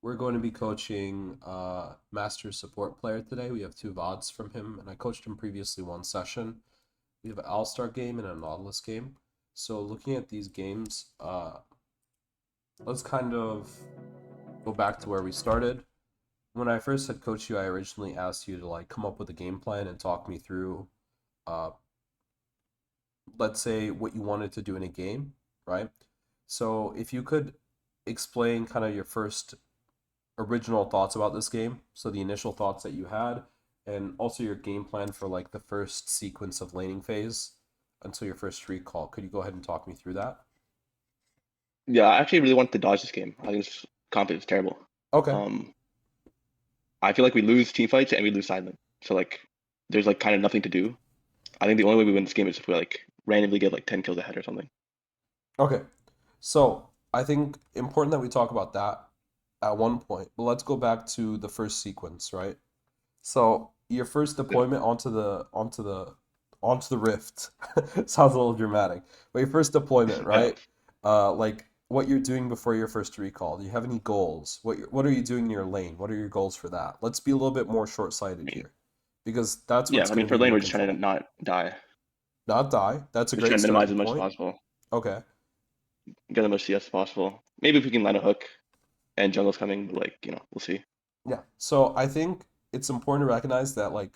We're going to be coaching Master Support player today. We have two VODs from him, and I coached him previously one session. We have an All-Star game and a Nautilus game. So looking at these games, let's kind of go back to where we started. When I first had coached you, I originally asked you to come up with a game plan and talk me through, uh, let's say, what you wanted to do in a game, right? So if you could explain kind of your first original thoughts about this game. So the initial thoughts that you had, and also your game plan for the first sequence of laning phase until your first recall. Could you go ahead and talk me through that? Yeah, I actually really wanted to dodge this game. I think this comp is terrible. Okay. Um, I feel like we lose team fights and we lose side lane. So there's kind of nothing to do. I think the only way we win this game is if we randomly get 10 kills ahead or something. Okay. So I think important that we talk about that at one point. But let's go back to the first sequence, right? So your first Yeah. deployment onto the rift sounds a little dramatic, but your first deployment, I know. right? Like what you're doing before your first recall. Do you have any goals? What are you doing in your lane? What are your goals for that? Let's be a little bit more I short-sighted mean, here, because that's yeah, what's I going mean to be for in lane your we're just trying to control. not die. Not die. That's a We're just great trying to minimize starting as much as point. possible. Okay. Get the most CS as possible. Maybe if we can land a hook and jungle's coming, but we'll see. Yeah. So I think it's important to recognize that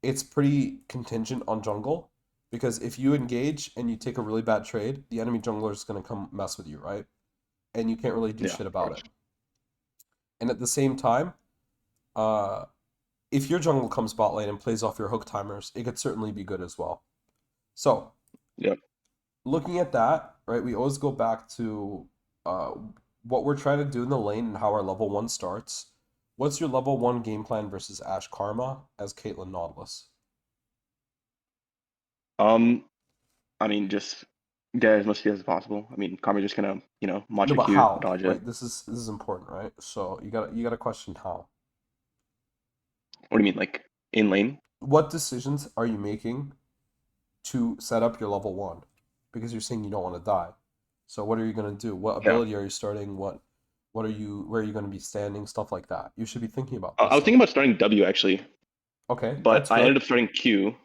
it's pretty contingent on jungle, because if you engage and you take a really bad trade, the enemy jungler is going to come mess with you, right? And you can't really do Yeah, shit of about course. it. And at the same time, uh, if your jungle comes bot lane and plays off your hook timers, it could certainly be good as well. So, Yeah. looking at that, right, we always go back to uh, what we're trying to do in the lane and how our level one starts. What's your level one game plan versus Ash Karma as Caitlyn Nautilus? Um, I mean just get as much CS as possible. I mean, Karma's just gonna, No, Mantra but Q, how? dodge it. Right, this is important, right? So you gotta question how. What do you mean, in lane? What decisions are you making to set up your level one? Because you're saying you don't want to die. So what are you gonna do? What Yeah. ability are you starting? What are you where are you gonna be standing? Stuff like that. You should be thinking about I this was stuff. thinking about starting W actually, Okay, but that's I good, ended up starting Q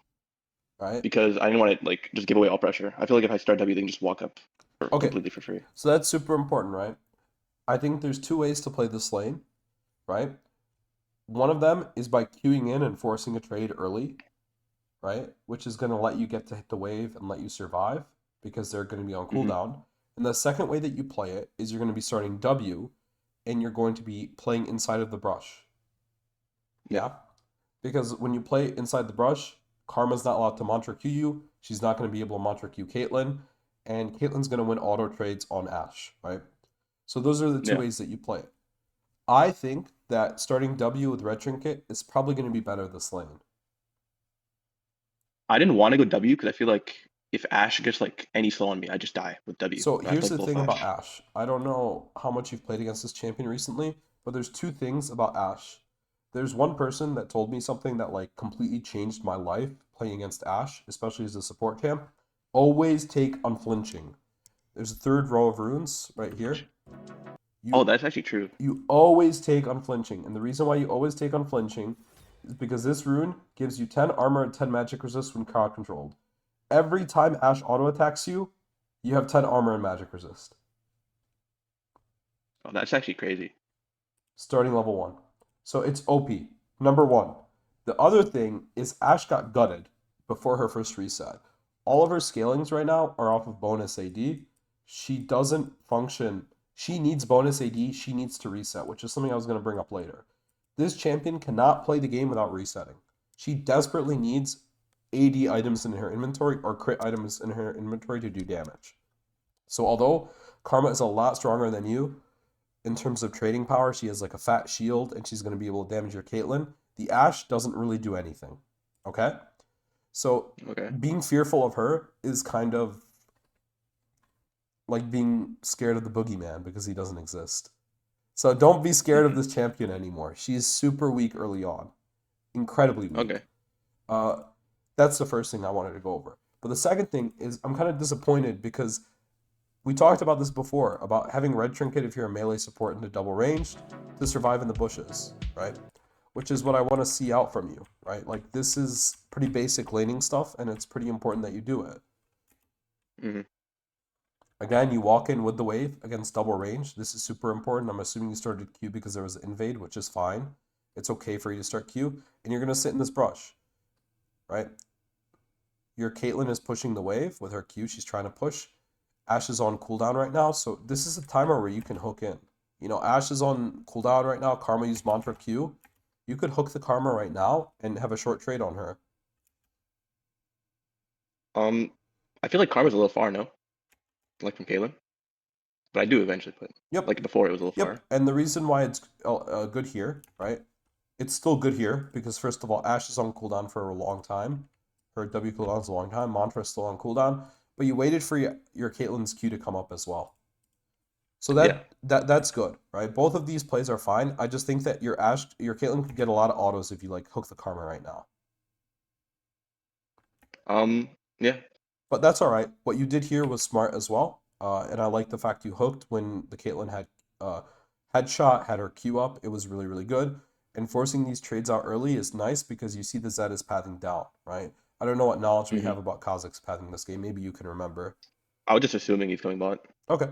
right? because I didn't want to just give away all pressure. I feel like if I start W, they can just walk up Okay, completely for free. so that's super important, right? I think there's two ways to play this lane, right? One of them is by queuing in and forcing a trade early, right? Which is going to let you get to hit the wave and let you survive because they're going to be on Hmm. cooldown. And the second way that you play it is you're going to be starting W and you're going to be playing inside of the brush. Yeah. Yeah? Because when you play inside the brush, Karma's not allowed to Mantra Q you. She's not going to be able to Mantra Q Caitlyn. And Caitlyn's going to win auto trades on Ashe, right? So those are the two Yeah. ways that you play it. I think that starting W with Red Trinket is probably going to be better this lane. I didn't want to go W because I feel like if Ash gets any slow on me, I just die with W. So I have to here's the full thing about flash. Ashe. I don't know how much you've played against this champion recently, but there's two things about Ashe. There's one person that told me something that completely changed my life playing against Ashe, especially as a support camp. Always take unflinching. There's a third row of runes right here. Oh, You that's actually true. you always take unflinching, and the reason why you always take unflinching is because this rune gives you 10 armor and 10 magic resist when crowd controlled. Every time Ashe auto attacks you, you have 10 armor and magic resist. Oh, that's actually crazy. Starting level one. So it's OP. Number one. The other thing is Ashe got gutted before her first reset. All of her scalings right now are off of bonus AD. She doesn't function. She needs bonus AD. She needs to reset, which is something I was going to bring up later. This champion cannot play the game without resetting. She desperately needs AD items in her inventory or crit items in her inventory to do damage. So although Karma is a lot stronger than you, in terms of trading power, she has a fat shield and she's going to be able to damage your Caitlyn. The Ashe doesn't really do anything. Okay? So Okay. being fearful of her is kind of like being scared of the boogeyman because he doesn't exist. So don't be scared of Hmm. this champion anymore. She's super weak early on, incredibly weak. Okay. Uh, that's the first thing I wanted to go over. But the second thing is I'm kind of disappointed because we talked about this before about having red trinket if you're a melee support into double ranged to survive in the bushes, right? Which is what I want to see out from you, right? Like this is pretty basic laning stuff, and it's pretty important that you do it. Hmm. Again, you walk in with the wave against double range. This is super important. I'm assuming you started Q because there was invade, which is fine. It's okay for you to start Q, and you're gonna sit in this brush, right? Your Caitlyn is pushing the wave with her Q. She's trying to push. Ashe is on cooldown right now, so this is a timer where you can hook in. You know, Ashe is on cooldown right now. Karma used Mantra Q. You could hook the Karma right now and have a short trade on her. I feel like Karma's a little far, no? Like from Caitlyn, but I do eventually put Yep, like before it was a little yep. far. And the reason why it's good here, right? It's still good here because first of all, Ashe is on cooldown for a long time. Her W cooldown's a long time. Mantra is still on cooldown, but you waited for your Caitlyn's Q to come up as well. So Yeah. that's good, right? Both of these plays are fine. I just think that your Caitlyn could get a lot of autos if you like hook the Karma right now. Yeah. But that's all right. What you did here was smart as well, and I like the fact you hooked when the Caitlyn had headshot, had her Q up. It was really really good. And forcing these trades out early is nice because you see the Zed is pathing down, right? I don't know what knowledge we Hmm. have about Kazakh's pathing this game. Maybe you can remember. I was just assuming he's going bot. Okay,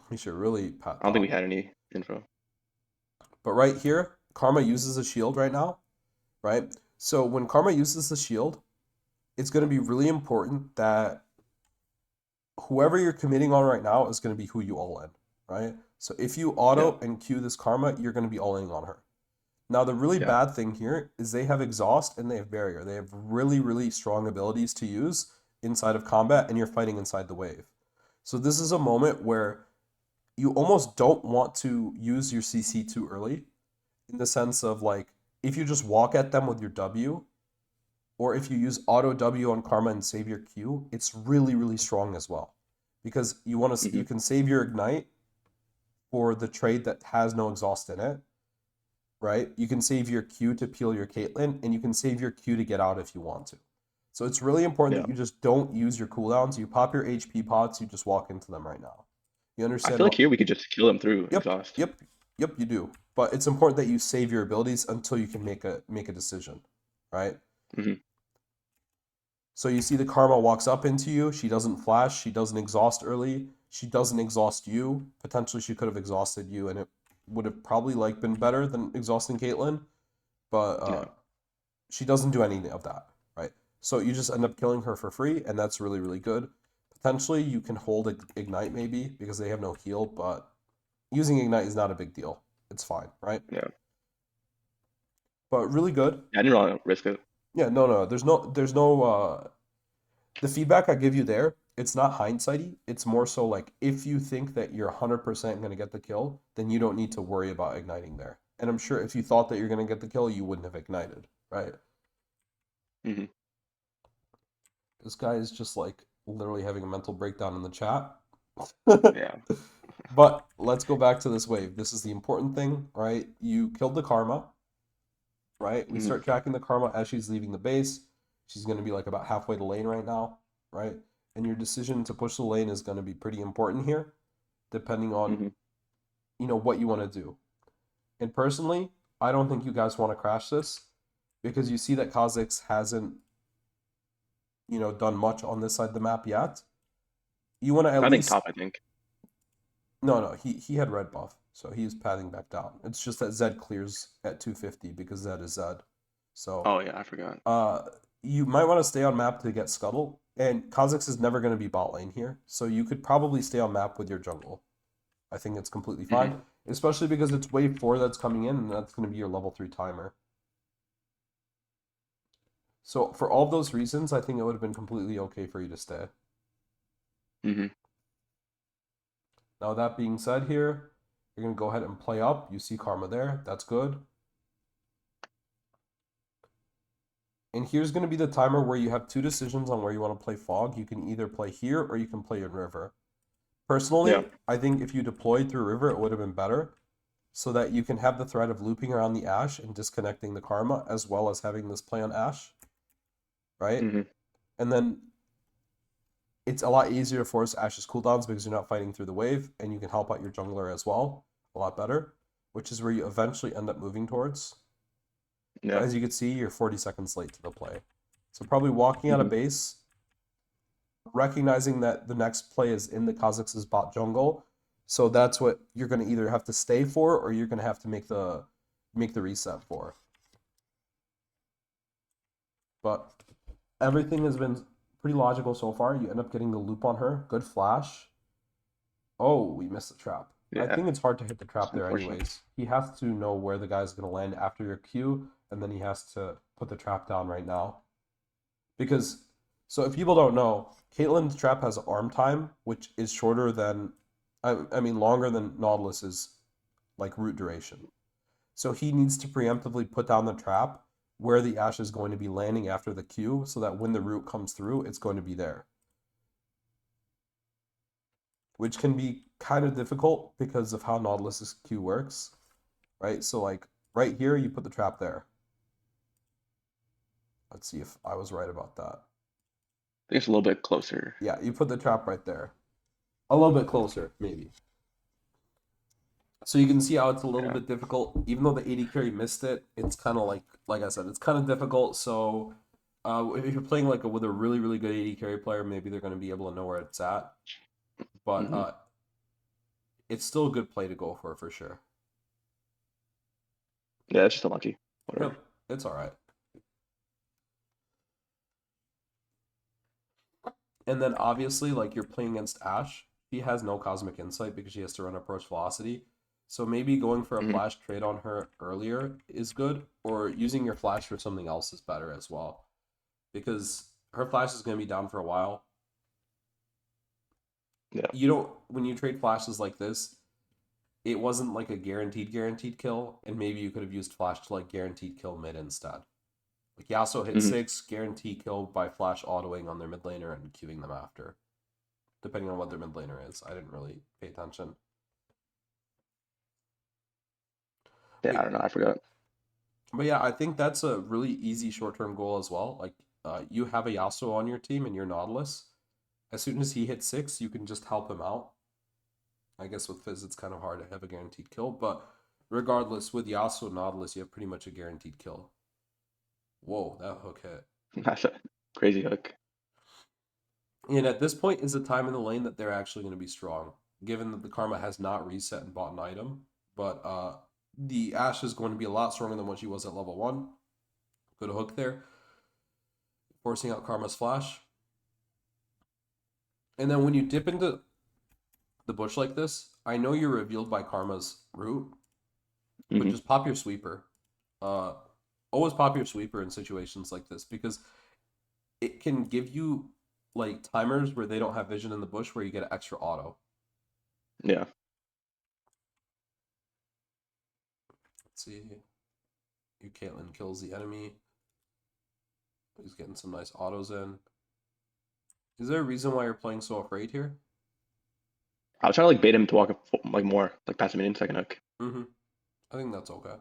we should really pat I don't think we top. had any info. But right here, Karma uses a shield right now, right? So when Karma uses the shield, it's going to be really important that whoever you're committing on right now is going to be who you all in, right? So if you Yeah. auto and Q this Karma, you're going to be all in on her. Now, the really Yeah. bad thing here is they have exhaust and they have barrier. They have really, really strong abilities to use inside of combat, and you're fighting inside the wave. So this is a moment where you almost don't want to use your CC too early, in the sense of like if you just walk at them with your W, or if you use auto W on Karma and save your Q, it's really, really strong as well. Because Hmm. you can save your ignite for the trade that has no exhaust in it, right? You can save your Q to peel your Caitlyn, and you can save your Q to get out if you want to. So it's really important Yeah. that you just don't use your cooldowns. You pop your HP pots, you just walk into them right now. You I understand feel like what? here we could just kill him through Yep, exhaust. yep, yep, you do. But it's important that you save your abilities until you can make a decision, right? Hmm. So you see the Karma walks up into you. She doesn't flash. She doesn't exhaust early. She doesn't exhaust you. Potentially, she could have exhausted you, and it would have probably like been better than exhausting Caitlyn. But Yeah. she doesn't do any of that, right? So you just end up killing her for free, and that's really really good. Potentially, you can hold ignite maybe because they have no heal, but using ignite is not a big deal. It's fine, right? Yeah. But really good. Yeah, I didn't really risk it. Yeah, no. There's no the feedback I give you there, it's not hindsighty. It's more so like if you think that you're 100% going to get the kill, then you don't need to worry about igniting there. And I'm sure if you thought that you're going to get the kill, you wouldn't have ignited, right? Hmm. This guy is just like literally having a mental breakdown in the chat. Yeah. But let's go back to this wave. This is the important thing, right? You killed the Karma, right? We Hmm. start tracking the Karma as she's leaving the base. She's going to be like about halfway to lane right now, right? And your decision to push the lane is going to be pretty important here, depending on Hmm. what you want to do. And personally, I don't think you guys want to crash this because you see that Kha'Zix hasn't done much on this side of the map yet. You want to at I think least top. I think. no, he had red buff, so he's pathing back down. It's just that Zed clears at 250 because Zed is Zed. So Oh yeah, I forgot. uh you might want to stay on map to get Scuttle. And Kha'Zix is never going to be bot lane here, so you could probably stay on map with your jungle. I think it's completely Hmm. fine, especially because it's wave 4 that's coming in, and that's going to be your level 3 timer. So for all of those reasons, I think it would have been completely okay for you to stay. Hmm. Now that being said here, you're going to go ahead and play up. You see Karma there. That's good. And here's going to be the timer where you have two decisions on where you want to play Fog. You can either play here or you can play in River. Yeah. Personally, I think if you deployed through River, it would have been better so that you can have the threat of looping around the Ashe and disconnecting the Karma as well as having this play on Ashe, right? Hmm. And then it's a lot easier to force Ashe's cooldowns because you're not fighting through the wave and you can help out your jungler as well a lot better. which is where you eventually end up moving towards. But Yeah. as you can see, you're 40 seconds late to the play. So probably walking out of Hmm. base, recognizing that the next play is in the Kazakhs' bot jungle. So that's what you're going to either have to stay for or you're going to have to make the reset for. But everything has been pretty logical so far. You end up getting the loop on her. Good flash. Oh, we missed the trap. I Yeah. think it's hard to hit the It's trap there unfortunate. anyways. He has to know where the guy's going to land after your Q, and then he has to put the trap down right now. Because, so if people don't know, Caitlyn's trap has arm time, which is shorter than, I mean, longer than Nautilus's, like, root duration. So he needs to preemptively put down the trap where the Ash is going to be landing after the Q, so that when the root comes through, it's going to be there. Which can be kind of difficult because of how Nautilus's Q works, right? So like right here, you put the trap there. Let's see if I was right about that. I think it's a little bit closer. Yeah, you put the trap right there. A little bit closer, maybe. So you can see how it's a little Yeah. bit difficult. Even though the AD carry missed it, it's kind of like I said, it's kind of difficult. So if you're playing like with a really really good AD carry player, maybe they're going to be able to know where it's at. But Hmm. it's still a good play to go for sure. Yeah, it's just unlucky. Whatever. Yep, it's all right. And then obviously, like you're playing against Ash, he has no cosmic insight because she has to run approach velocity. So maybe going for a Hmm. flash trade on her earlier is good, or using your flash for something else is better as well. Because her flash is going to be down for a while. Yeah. You don't, when you trade flashes like this, it wasn't like a guaranteed kill, and maybe you could have used flash to like guaranteed kill mid instead. Like Yasuo hit Hmm. 6, guarantee kill by flash autoing on their mid laner and queuing them after, depending on what their mid laner is. I didn't really pay attention. Yeah. But, I don't know. I forgot. but yeah, I think that's a really easy short term goal as well. Like, you have a Yasuo on your team and you're Nautilus. As soon as he hits 6, you can just help him out. I guess with Fizz, it's kind of hard to have a guaranteed kill, but regardless, with Yasuo and Nautilus, you have pretty much a guaranteed kill. Whoa, that hook hit. That's a crazy hook. And at this point is the time in the lane that they're actually going to be strong, given that the Karma has not reset and bought an item. But the Ashe is going to be a lot stronger than what she was at level 1. Good hook there, forcing out Karma's flash. And then when you dip into the bush like this, I know you're revealed by Karma's root, but Hmm. just pop your sweeper. Uh, always pop your sweeper in situations like this because it can give you like timers where they don't have vision in the bush where you get an extra auto. Yeah. Let's see. You Caitlyn kills the enemy. He's getting some nice autos in. Is there a reason why you're playing so afraid here? I was trying to like bait him to walk up like more, like pass him in second hook. Mm-hmm. I think that's okay.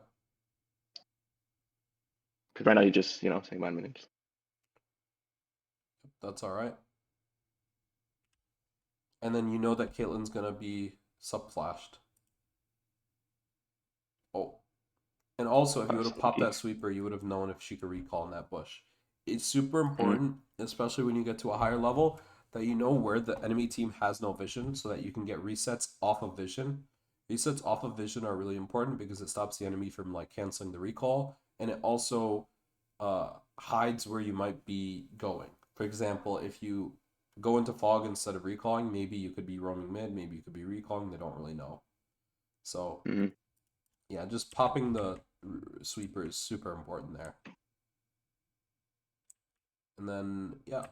Because right now you just saying mind minions. That's all right. And then you know that Caitlyn's gonna be sub flashed. Oh, and also, if you would have popped Sneaky. that sweeper, you would have known if she could recall in that bush. It's super Hmm. important, especially when you get to a higher level, that you know where the enemy team has no vision so that you can get resets off of vision. Resets off of vision are really important because it stops the enemy from like canceling the recall, and it also hides where you might be going. For example, if you go into fog instead of recalling, maybe you could be roaming mid, maybe you could be recalling, they don't really know. So Hmm. yeah, just popping the sweeper is super important there. And then yeah,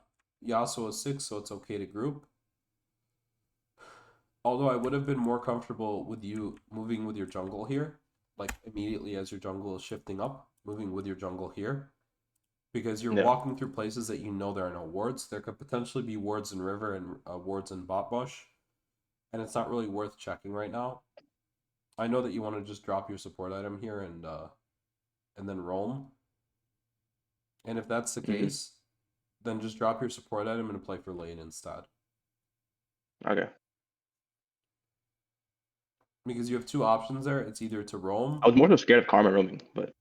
Yasuo is 6, so it's okay to group. Although I would have been more comfortable with you moving with your jungle here, like immediately as your jungle is shifting up, moving with your jungle here, because you're Yeah. walking through places that you know there are no wards. There could potentially be wards in river and wards in bot bush, and it's not really worth checking right now. I know that you want to just drop your support item here and then roam, and if that's the Hmm. case, then just drop your support item and play for lane instead. Okay. because you have two options there. It's either to roam. I was more so scared of Karma roaming, but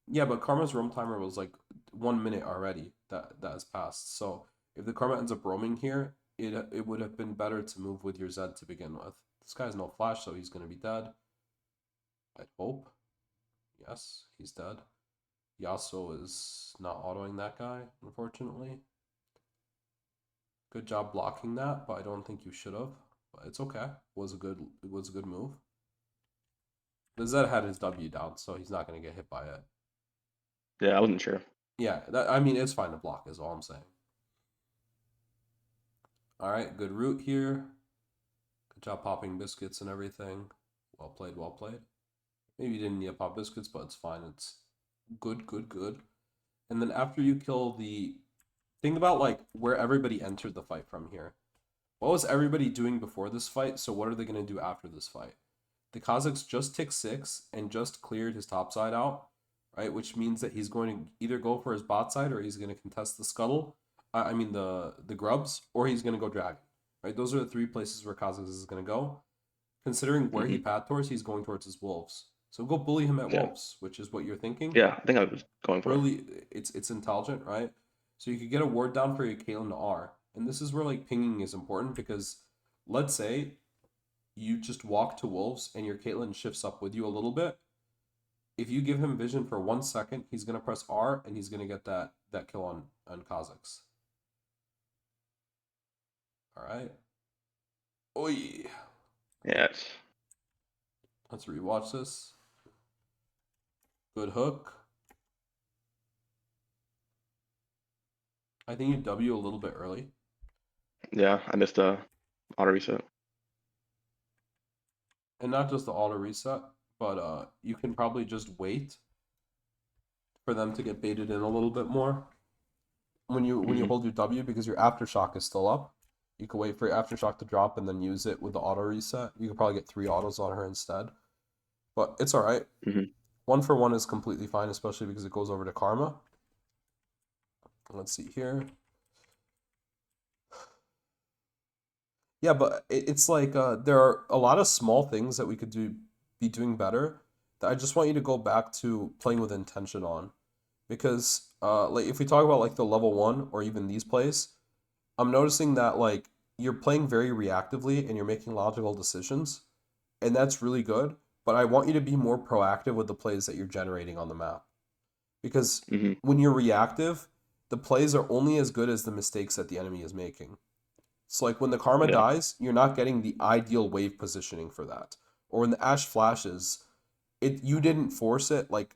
Yeah, but Karma's roam timer was like 1 minute already. That has passed. So if the Karma ends up roaming here, it would have been better to move with your Zed to begin with. This guy has no flash, so he's gonna be dead. I'd hope. Yes, he's dead. Yasuo is not autoing that guy, unfortunately. Good job blocking that, but I don't think you should have. But it's okay. It was a good move. The Zed had his W down, so he's not gonna get hit by it. yeah, I wasn't sure. Yeah, I mean it's fine to block is all I'm saying. Alright, good route here. Good job popping biscuits and everything. Well played, well played. Maybe you didn't need to pop biscuits, but it's fine. It's good, good, good. And then after you kill the think about like where everybody entered the fight from here. What was everybody doing before this fight? So what are they gonna do after this fight? The Kazakhs just tick 6 and just cleared his top side out, right? Which means that he's going to either go for his bot side or he's going to contest the scuttle. I mean the grubs, or he's going to go dragon, right? Those are the three places where Kazakhs is going to go. Considering where he Hmm. path towards, he's going towards his wolves. So go bully him at Yeah, wolves, which is what you're thinking. yeah, I think I was going for it. Really, it's intelligent, right? So you could get a ward down for your Caitlyn R, and this is where like pinging is important because let's say you just walk to wolves and your Caitlyn shifts up with you a little bit. If you give him vision for 1 second, he's gonna press R and he's gonna get that kill on Kazakhs. All right. Oi. Yes. Let's rewatch this. Good hook. I think you W a little bit early, Yeah, I missed the auto reset. and not just the auto reset, but you can probably just wait for them to get baited in a little bit more when you Hmm. hold your W because your aftershock is still up. You can wait for your aftershock to drop and then use it with the auto reset. You could probably get 3 autos on her instead, but it's all right. Hmm. 1 for 1 is completely fine, especially because it goes over to Karma. Let's see here. Yeah, but it's like there are a lot of small things that we could be doing better that I just want you to go back to playing with intention on. Because like if we talk about like the level 1 or even these plays, I'm noticing that like you're playing very reactively and you're making logical decisions, and that's really good, but I want you to be more proactive with the plays that you're generating on the map. Because Hmm. when you're reactive, the plays are only as good as the mistakes that the enemy is making. So like when the Karma Yeah. dies, you're not getting the ideal wave positioning for that. Or when the Ash flashes, it you didn't force it like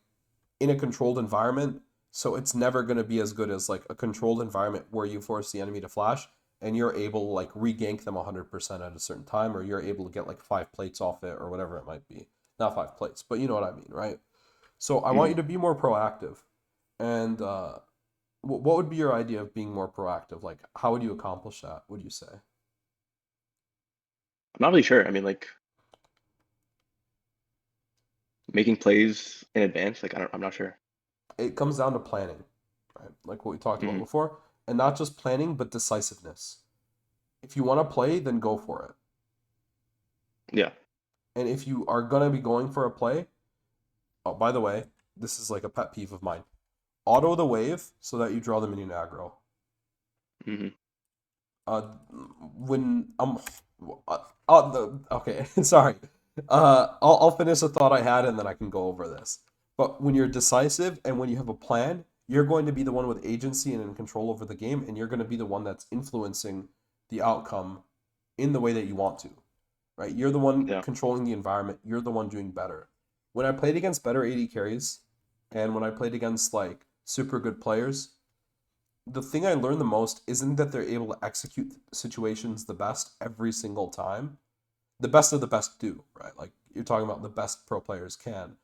in a controlled environment, so it's never going to be as good as like a controlled environment where you force the enemy to flash and you're able to like re-gank them 100% at a certain time, or you're able to get like 5 plates off it or whatever it might be. Not 5 plates, but you know what I mean, right? So I want Hmm. you to be more proactive. And what would be your idea of being more proactive? Like, how would you accomplish that? Would you say I'm not really sure. I mean, like making plays in advance. Like I'm not sure. it comes down to planning, right? Like what we talked about Hmm. before, and not just planning, but decisiveness. If you want to play, then go for it. Yeah. And if you are gonna be going for a play, oh, by the way, this is like a pet peeve of mine. Auto the wave so that you draw the minion aggro. Hmm. Uh, when okay, sorry. I'll finish the thought I had and then I can go over this. But when you're decisive and when you have a plan, you're going to be the one with agency and in control over the game, and you're going to be the one that's influencing the outcome in the way that you want to, right? You're the one Yeah. controlling the environment. You're the one doing better. When I played against better AD carries, and when I played against like super good players, the thing I learned the most isn't that they're able to execute situations the best every single time. The best of the best do, right? Like you're talking about the best pro players can.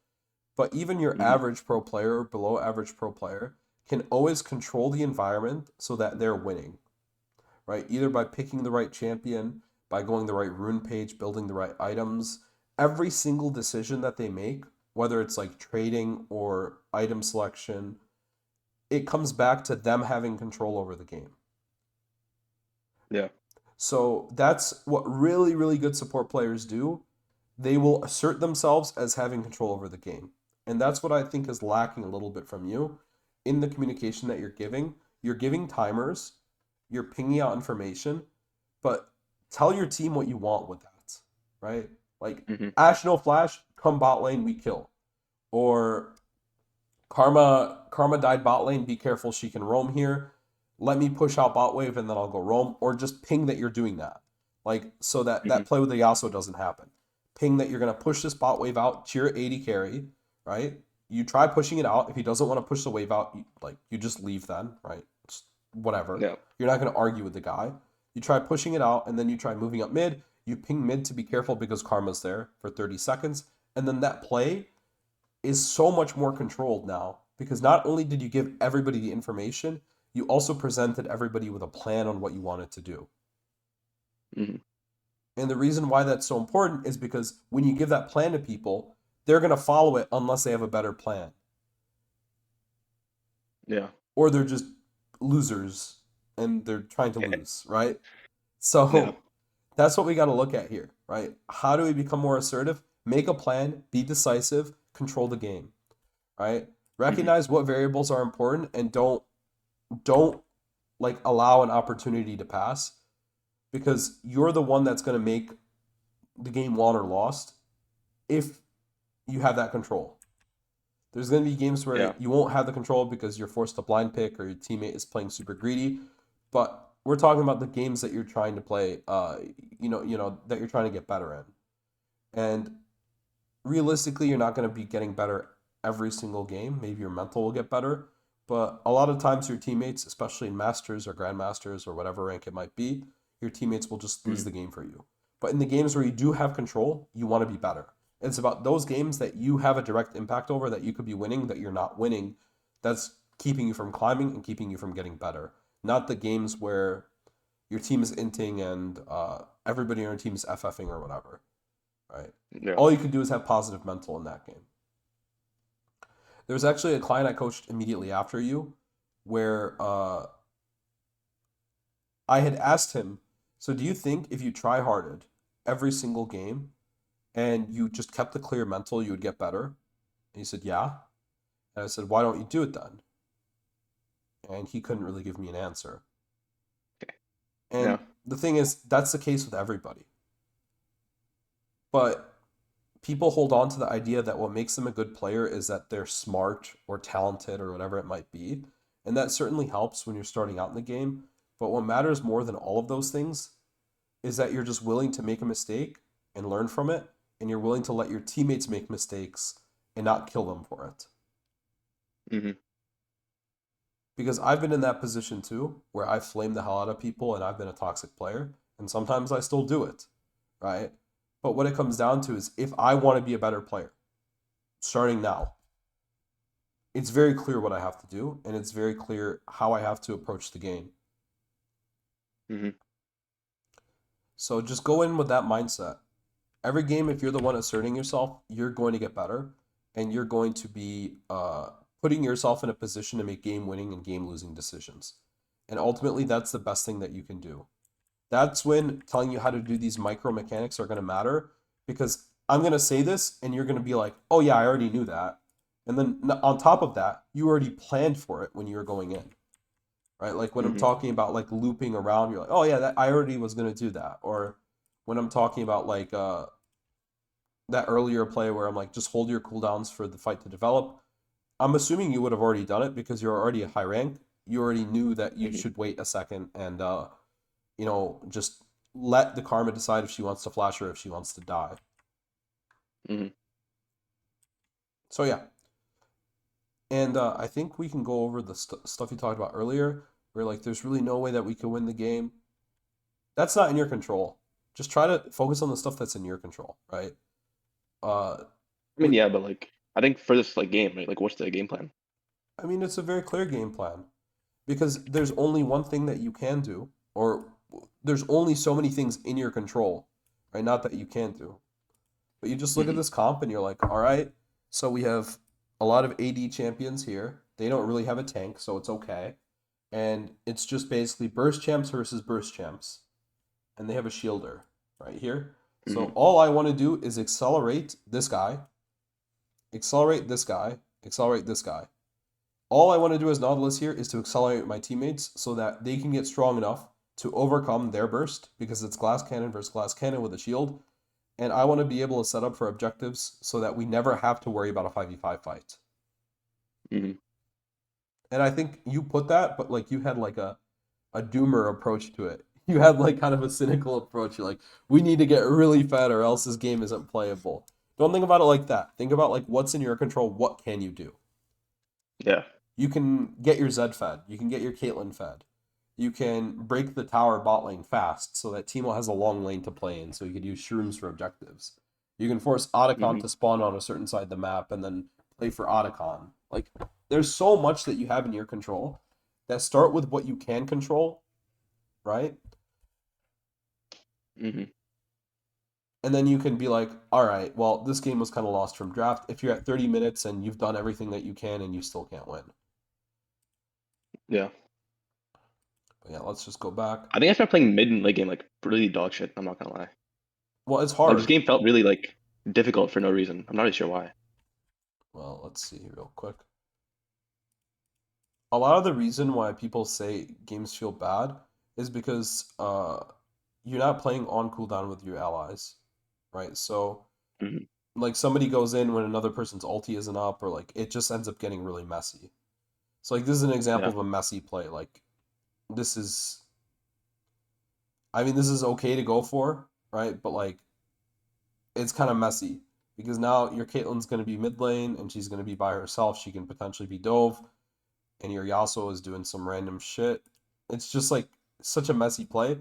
But even your Hmm. average pro player or below average pro player can always control the environment so that they're winning, right? Either by picking the right champion, by going the right rune page, building the right items. Every single decision that they make, whether it's like trading or item selection, it comes back to them having control over the game. Yeah. So that's what really, really good support players do. they will assert themselves as having control over the game. And that's what I think is lacking a little bit from you in the communication that you're giving. You're giving timers, you're pinging out information, but tell your team what you want with that, right? Like, Hmm. Ash no flash, come bot lane, we kill. Or Karma died bot lane, be careful, she can roam here. Let me push out bot wave and then I'll go roam. Or just ping that you're doing that. Like, so that Hmm. that play with the Yasuo doesn't happen. Ping that you're gonna push this bot wave out, cheer 80 carry, right? You try pushing it out. If he doesn't want to push the wave out, you just leave then, right? Just whatever. Yeah. You're not gonna argue with the guy. You try pushing it out, and then you try moving up mid. You ping mid to be careful because Karma's there for 30 seconds, and then that play is so much more controlled now because not only did you give everybody the information, you also presented everybody with a plan on what you wanted to do. Hmm. And the reason why that's so important is because when you give that plan to people, they're going to follow it unless they have a better plan. Yeah. Or they're just losers and they're trying to lose, right? Yeah. So that's what we got to look at here, right? How do we become more assertive? Make a plan, be decisive, control the game, right? Hmm. Recognize what variables are important and don't like allow an opportunity to pass because you're the one that's going to make the game won or lost if you have that control. There's going to be games where Yeah. you won't have the control because you're forced to blind pick or your teammate is playing super greedy, but we're talking about the games that you're trying to play that you're trying to get better in. And realistically, you're not going to be getting better every single game. Maybe your mental will get better, but a lot of times your teammates, especially in masters or grandmasters or whatever rank it might be, your teammates will just lose Hmm. the game for you. But in the games where you do have control, you want to be better. It's about those games that you have a direct impact over that you could be winning, that you're not winning. That's keeping you from climbing and keeping you from getting better. Not the games where your team is inting and everybody on your team is FFing or whatever, right? Yeah. All you can do is have positive mental in that game. There was actually a client I coached immediately after you where I had asked him, so do you think if you try harded every single game and you just kept the clear mental, you would get better? And he said, yeah. And I said, why don't you do it then? And he couldn't really give me an answer. Yeah. And the thing is, that's the case with everybody. But people hold on to the idea that what makes them a good player is that they're smart or talented or whatever it might be. And that certainly helps when you're starting out in the game. But what matters more than all of those things is that you're just willing to make a mistake and learn from it. And you're willing to let your teammates make mistakes and not kill them for it. Hmm. Because I've been in that position too, where I flame the hell out of people and I've been a toxic player. And sometimes I still do it, right? But what it comes down to is if I want to be a better player, starting now, it's very clear what I have to do, and it's very clear how I have to approach the game. Hmm. So just go in with that mindset. Every game, if you're the one asserting yourself, you're going to get better, and you're going to be putting yourself in a position to make game winning and game losing decisions. And ultimately, that's the best thing that you can do. That's when telling you how to do these micro mechanics are going to matter because I'm going to say this, and you're going to be like, oh, yeah, I already knew that. And then on top of that, you already planned for it when you were going in. Right? Like when I'm Hmm. talking about like looping around, you're like, oh yeah, that I already was gonna do that. Or when I'm talking about like that earlier play where I'm like, just hold your cooldowns for the fight to develop. I'm assuming you would have already done it because you're already a high rank. You already knew that you Hmm. should wait a second and just let the karma decide if she wants to flash or if she wants to die. Hmm. So yeah, and I think we can go over the stuff you talked about earlier, where like there's really no way that we can win the game. That's not in your control. Just try to focus on the stuff that's in your control, right? Uh, I mean, yeah, but like, I think for this like game, right? Like, what's the game plan? I mean, it's a very clear game plan because there's only one thing that you can do, or there's only so many things in your control, right? Not that you can't do, but you just look at Hmm. this comp and you're like, all right, so we have a lot of AD champions here. They don't really have a tank, so it's okay. And it's just basically burst champs versus burst champs, and they have a shielder right here. So all I want to do is accelerate this guy, accelerate this guy, accelerate this guy. All I want to do as Nautilus here is to accelerate my teammates so that they can get strong enough to overcome their burst because it's glass cannon versus glass cannon with a shield. And I want to be able to set up for objectives so that we never have to worry about a 5v5 fight. Mm-hmm. And I think you put that, but like you had like a doomer approach to it. You had like kind of a cynical approach. You're like, we need to get really fed or else this game isn't playable. Don't think about it like that. Think about like what's in your control. What can you do? Yeah. You can get your Zed fed. You can get your Caitlyn fed. You can break the tower bot lane fast so that Teemo has a long lane to play in so you could use shrooms for objectives. You can force Otacon Mm-hmm. to spawn on a certain side of the map and then play for Otacon. Like, there's so much that you have in your control that start with what you can control, right? Mm-hmm. And then you can be like, all right, well, this game was kind of lost from draft. If you're at 30 minutes and you've done everything that you can and you still can't win. Yeah. But yeah, let's just go back. I think I started playing mid in late game like really dog shit. I'm not gonna lie. Well, it's Like this hard. game felt really like difficult for no reason. I'm not really sure why. Well, let's see real quick. A lot of the reason why people say games feel bad is because you're not playing on cooldown with your allies, right? So Mm-hmm. like somebody goes in when another person's ulti isn't up, or like it just ends up getting really messy. So like this is an example Yeah. of a messy play. Like this is, I mean, this is okay to go for, right? But like it's kind of messy because now your Caitlyn's going to be mid lane and she's going to be by herself. She can potentially be dove, and your Yasuo is doing some random shit. It's just like such a messy play.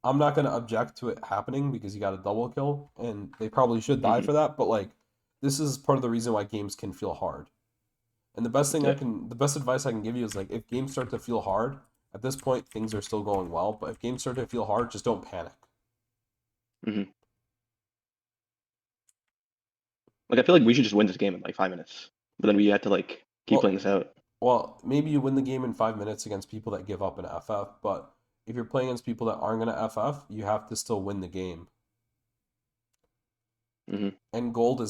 I'm not gonna object to it happening because you got a double kill, and they probably should die Mm-hmm. for that. But like, this is part of the reason why games can feel hard. And Yeah. the best advice I can give you is like, if games start to feel hard, at this point things are still going well. But if games start to feel hard, just don't panic. Mm-hmm. Like I feel like we should just win this game in like 5 minutes, but then we had to like keep playing Well, this out. maybe you win the game in 5 minutes against people that give up an FF, but if you're playing against people that aren't gonna FF, you have to still win the game. Mm-hmm. And gold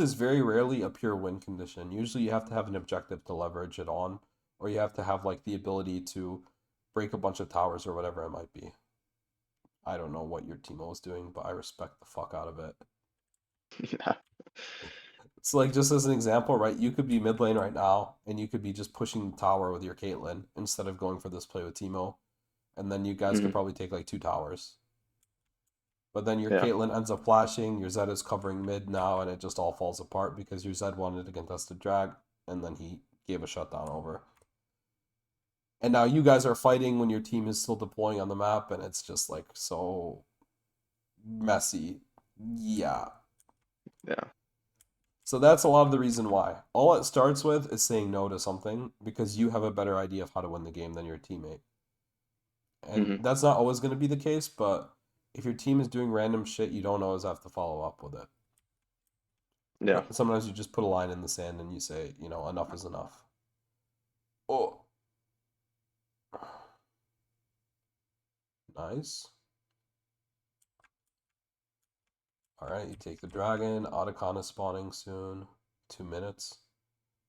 is very rarely a pure win condition. Usually you have to have an objective to leverage it on, or you have to have like the ability to break a bunch of towers or whatever it might be. I don't know what your team was doing, but I respect the fuck out of it. Yeah. It's like just as an example, right? You could be mid lane right now, and you could be just pushing the tower with your Caitlyn instead of going for this play with Teemo, and then you guys could Mm-hmm. probably take like two towers. But then your Yeah. Caitlyn ends up flashing, your Zed is covering mid now, and it just all falls apart because your Zed wanted a contested drag, and then he gave a shutdown over. And now you guys are fighting when your team is still deploying on the map, and it's just like so messy. Yeah. Yeah. So that's a lot of the reason why. All it starts with is saying no to something because you have a better idea of how to win the game than your teammate. And Mm-hmm. that's not always going to be the case, but if your team is doing random shit, you don't always have to follow up with it. Yeah. Sometimes you just put a line in the sand and you say, enough is enough. Oh, nice. All right, you take the dragon. Otacon is spawning soon. 2 minutes.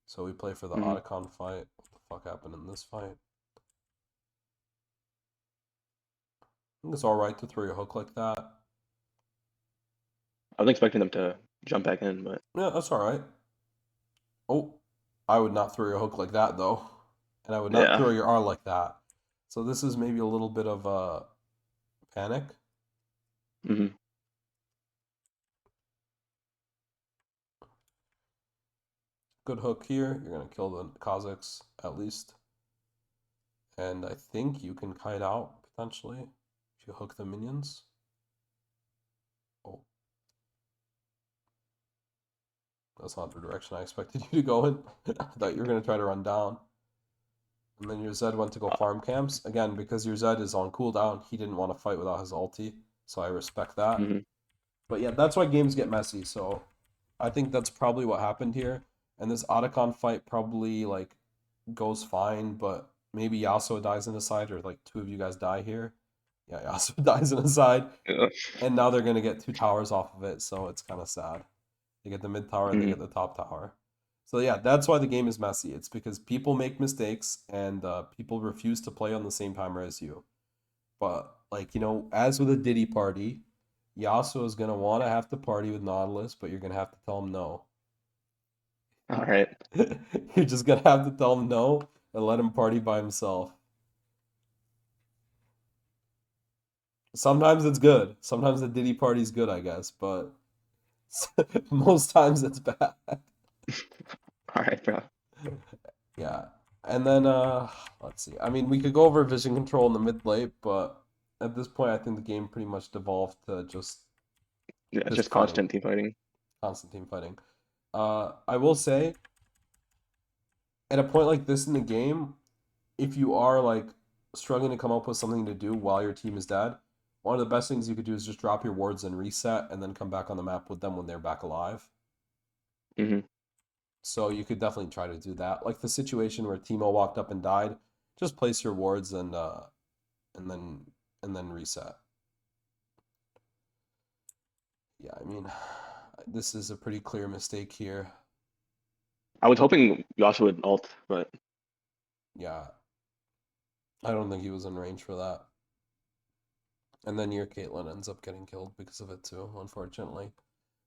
So we play for the Mm-hmm. Otacon fight. What the fuck happened in this fight? I think it's alright to throw your hook like that. I was expecting them to jump back in, but Yeah, that's alright. Oh, I would not throw your hook like that though. And I would not yeah. throw your R like that. So this is maybe a little bit of a panic. Mm-hmm. Good hook here. You're gonna kill the Kazakhs at least. And I think you can kite out potentially if you hook the minions. Oh, that's not the direction I expected you to go in. I thought you were gonna try to run down. And then your Zed went to go farm camps. Again, because your Zed is on cooldown, he didn't want to fight without his ulti. So I respect that. Mm-hmm. But yeah, that's why games get messy. So I think that's probably what happened here. And this Otacon fight probably like goes fine, but maybe Yasuo dies in the side or like two of you guys die here. Yeah, Yasuo dies in a side, Yeah. and now they're gonna get two towers off of it, so it's kind of sad. They get the mid tower and they Mhm. get the top tower. So yeah, that's why the game is messy. It's because people make mistakes and people refuse to play on the same timer as you. But like as with a Diddy party, Yasuo is gonna want to have to party with Nautilus, but you're gonna have to tell him no. All right. You're just gonna have to tell him no and let him party by himself. Sometimes it's good. Sometimes the Diddy party's good, I guess, but most times it's bad. All right, bro. Yeah. And then let's see. I mean, we could go over vision control in the mid late, but at this point I think the game pretty much devolved to Yeah, it's just just fighting, constant team fighting. constant team fighting. I will say at a point like this in the game, if you are like struggling to come up with something to do while your team is dead, one of the best things you could do is just drop your wards and reset and then come back on the map with them when they're back alive. Hmm. So you could definitely try to do that. Like the situation where Timo walked up and died, just place your wards and then reset. Yeah, I mean, this is a pretty clear mistake here. I was hoping Yasuo would ult, but Yeah, I don't think he was in range for that. And then your Caitlyn ends up getting killed because of it too, unfortunately.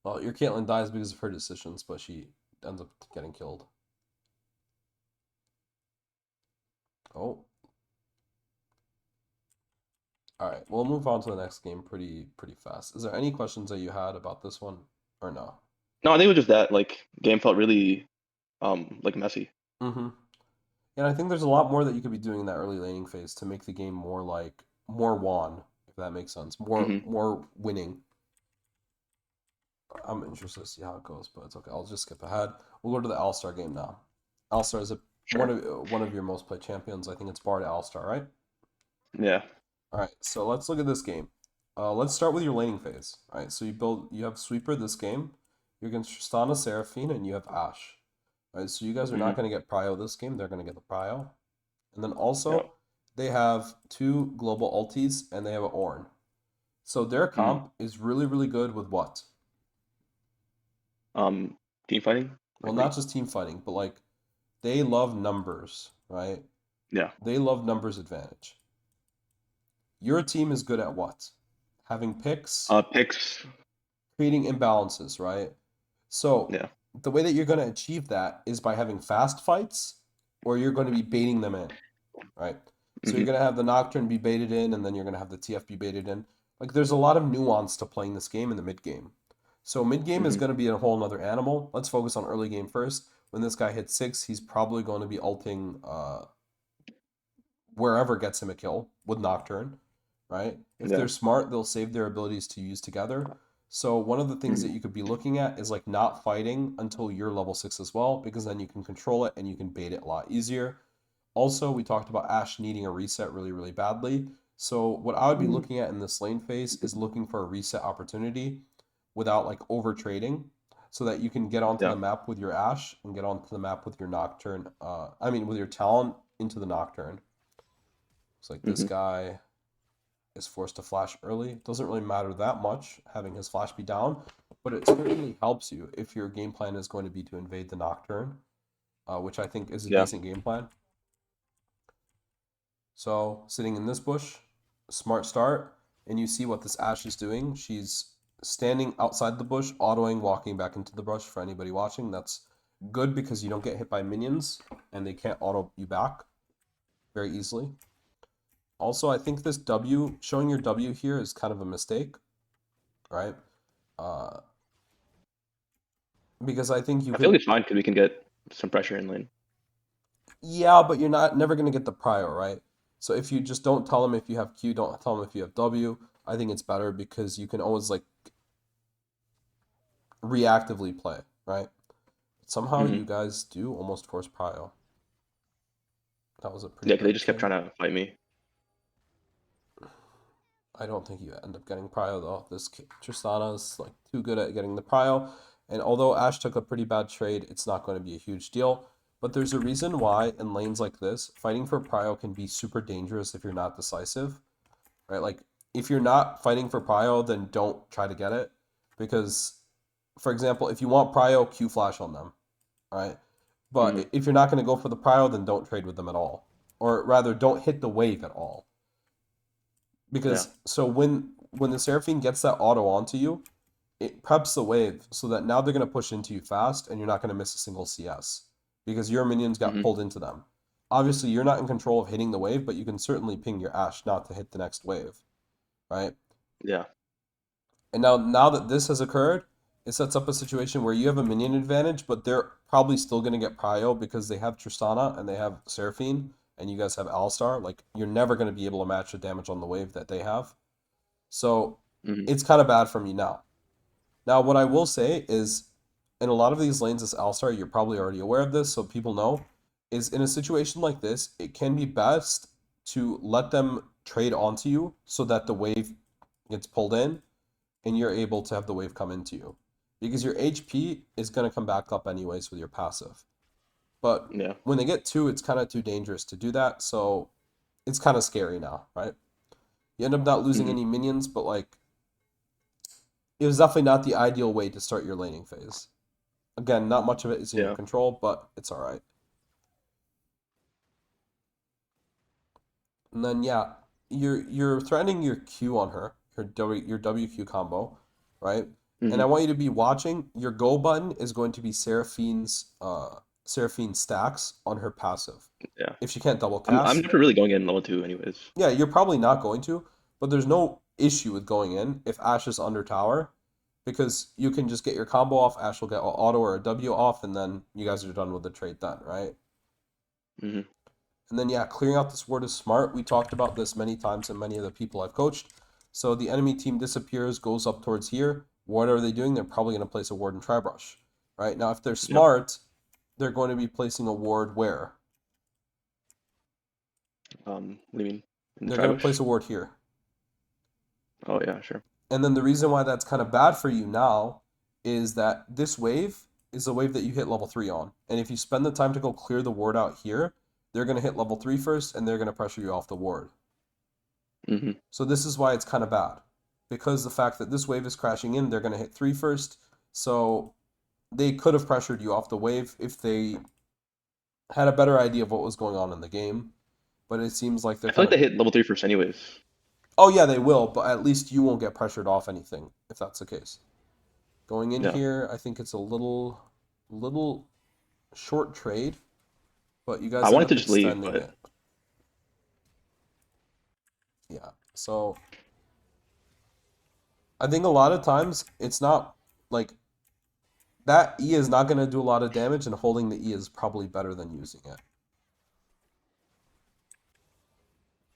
Well, your Caitlyn dies because of her decisions, but she ends up getting killed. Oh, all right. We'll move on to the next game pretty fast. Is there any questions that you had about this one or no? no, I think it was just that like game felt really like messy. Mm-hmm. And I think there's a lot more that you could be doing in that early laning phase to make the game more like more won, if that makes sense. More Hmm. more winning. I'm interested to see how it goes, but it's okay. I'll just skip ahead. We'll go to the All Star game now. All Star is Sure. one of your most played champions. I think it's Bard All Star, right? Yeah. All right. So let's look at this game. Let's start with your laning phase. All right. So you have Sweeper this game. You're against Tristana, Seraphine, and you have Ashe. All right. So you guys are not Hmm. going to get Prio this game. They're going to get the Prio, and then Yeah. also they have two global ultis and they have an Ornn. So their Hmm. comp is really good with what? Um, team fighting. Well, Like what? not just team fighting, but like they love numbers, right? Yeah. They love numbers advantage. Your team is good at what? Having picks, Picks. creating imbalances, right? So Yeah. the way that you're going to achieve that is by having fast fights or you're going to be baiting them in, right? So you're Hmm. going to have the Nocturne be baited in and then you're going to have the TF be baited in. Like there's a lot of nuance to playing this game in the mid game. So mid game is Hmm. going to be a whole nother animal. Let's focus on early game first. When this guy hits 6, he's probably going to be ulting wherever gets him a kill with Nocturne, right? If Yeah. they're smart, they'll save their abilities to use together. So one of the things that Hmm. you could be looking at is like not fighting until you're level 6 as well, because then you can control it and you can bait it a lot easier. Also, we talked about Ashe needing a reset really badly. So what I would be looking at in this lane phase is looking for a reset opportunity without like over trading so that you can get onto Yeah. the map with your Ashe and get onto the map with your Nocturne. I mean, with your Talon into the Nocturne. It's like this Hmm. guy is forced to flash early. It doesn't really matter that much having his flash be down, but it certainly helps you if your game plan is going to be to invade the Nocturne, which I think is a Yeah. decent game plan. So sitting in this bush, smart start, and you see what this Ashe is doing. She's standing outside the bush, autoing, walking back into the brush for anybody watching. That's good because you don't get hit by minions and they can't auto you back very easily. Also, I think this W, showing your W here is kind of a mistake, right? Uh, because I think you I feel like could, it's fine because we can get some pressure in lane. yeah, but you're not never gonna get the prio, right? So if you just don't tell them if you have Q, don't tell them if you have W. I think it's better because you can always like reactively play, right? Somehow Hmm. you guys do almost force prio. That was a pretty Yeah, because they bad just kept thing. trying to fight me. I don't think you end up getting prio though. This Tristana is like too good at getting the prio, and although Ashe took a pretty bad trade, it's not going to be a huge deal. But there's a reason why in lanes like this, fighting for prio can be super dangerous if you're not decisive, right? Like if you're not fighting for prio, then don't try to get it because, for example, if you want prio, Q flash on them, right? Hmm. But if you're not going to go for the prio, then don't trade with them at all, or rather, don't hit the wave at all. Yeah. Because so when the Seraphine gets that auto onto you, it preps the wave so that now they're going to push into you fast and you're not going to miss a single CS because your minions got Hmm. pulled into them. Obviously, you're not in control of hitting the wave, but you can certainly ping your Ashe not to hit the next wave, right? Yeah. And now that this has occurred, it sets up a situation where you have a minion advantage, but they're probably still going to get prio because they have Tristana and they have Seraphine and you guys have Alistar. Like you're never going to be able to match the damage on the wave that they have. So Hmm. it's kind of bad for me now. Now, what I will say is, in a lot of these lanes as Alistar, you're probably already aware of this, so people know, is in a situation like this, it can be best to let them trade onto you so that the wave gets pulled in and you're able to have the wave come into you. Because your HP is going to come back up anyways with your passive. But Yeah. when they get two, it's kind of too dangerous to do that, so it's kind of scary now, right? You end up not losing Hmm. any minions, but like it was definitely not the ideal way to start your laning phase. Again, not much of it is in your Yeah. control, but it's all right. And then yeah, you're threatening your Q on her, your WQ combo, right? And Hmm. I want you to be watching. Your go button is going to be Seraphine stacks on her passive. Yeah. If she can't double I'm cast, never really going in level 2 anyways. yeah, you're probably not going to, but there's no issue with going in if Ashe is under tower because you can just get your combo off, Ashe will get auto or a W off, and then you guys are done with the trade then, right? Hmm. And then, yeah, clearing out this ward is smart. We talked about this many times and many of the people I've coached. So the enemy team disappears, goes up towards here. What are they doing? They're probably going to place a ward in Tribrush. Right? Now, if they're Yep. smart, they're going to be placing a ward where? What do you mean? In the They're going to Tribush? place a ward here. Oh yeah, sure. And then the reason why that's kind of bad for you now is that this wave is a wave that you hit level 3 on. And if you spend the time to go clear the ward out here, they're going to hit level 3 first and they're going to pressure you off the ward. Hmm. So this is why it's kind of bad. Because the fact that this wave is crashing in, they're going to hit 3 first. So they could have pressured you off the wave if they had a better idea of what was going on in the game. But it seems like they're I feel kind like they of. hit level 3 first anyways. Oh, yeah, they will, but at least you won't get pressured off anything if that's the case. Going in Yeah. here, I think it's a little short trade, but you I guys end wanted to up just leave, extending but it. Yeah. So I think a lot of times it's not like that E is not going to do a lot of damage, and holding the E is probably better than using it.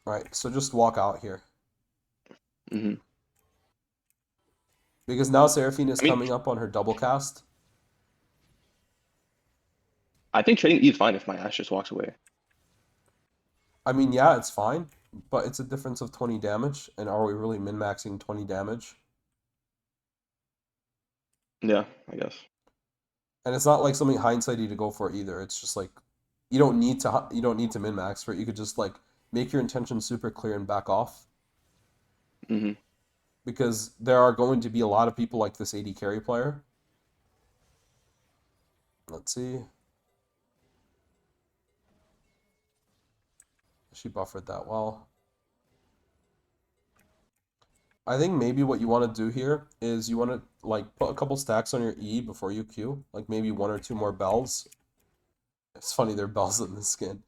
Right, so just walk out here. hmm Because now Seraphine is I mean, coming up on her double cast. I think trading E is fine if my Ash just walks away. I mean, yeah, it's fine, but it's a difference of 20 damage, and are we really min-maxing 20 damage? Yeah, I guess. And it's not like something hindsighty to go for either. It's just like you don't need to min-max for it. You could just like make your intention super clear and back off Hmm. because there are going to be a lot of people like this AD carry player. Let's see. She buffered that well. I think maybe what you want to do here is you want to like put a couple stacks on your E before you Q, like maybe one or two more bells. It's funny they're bells in the skin.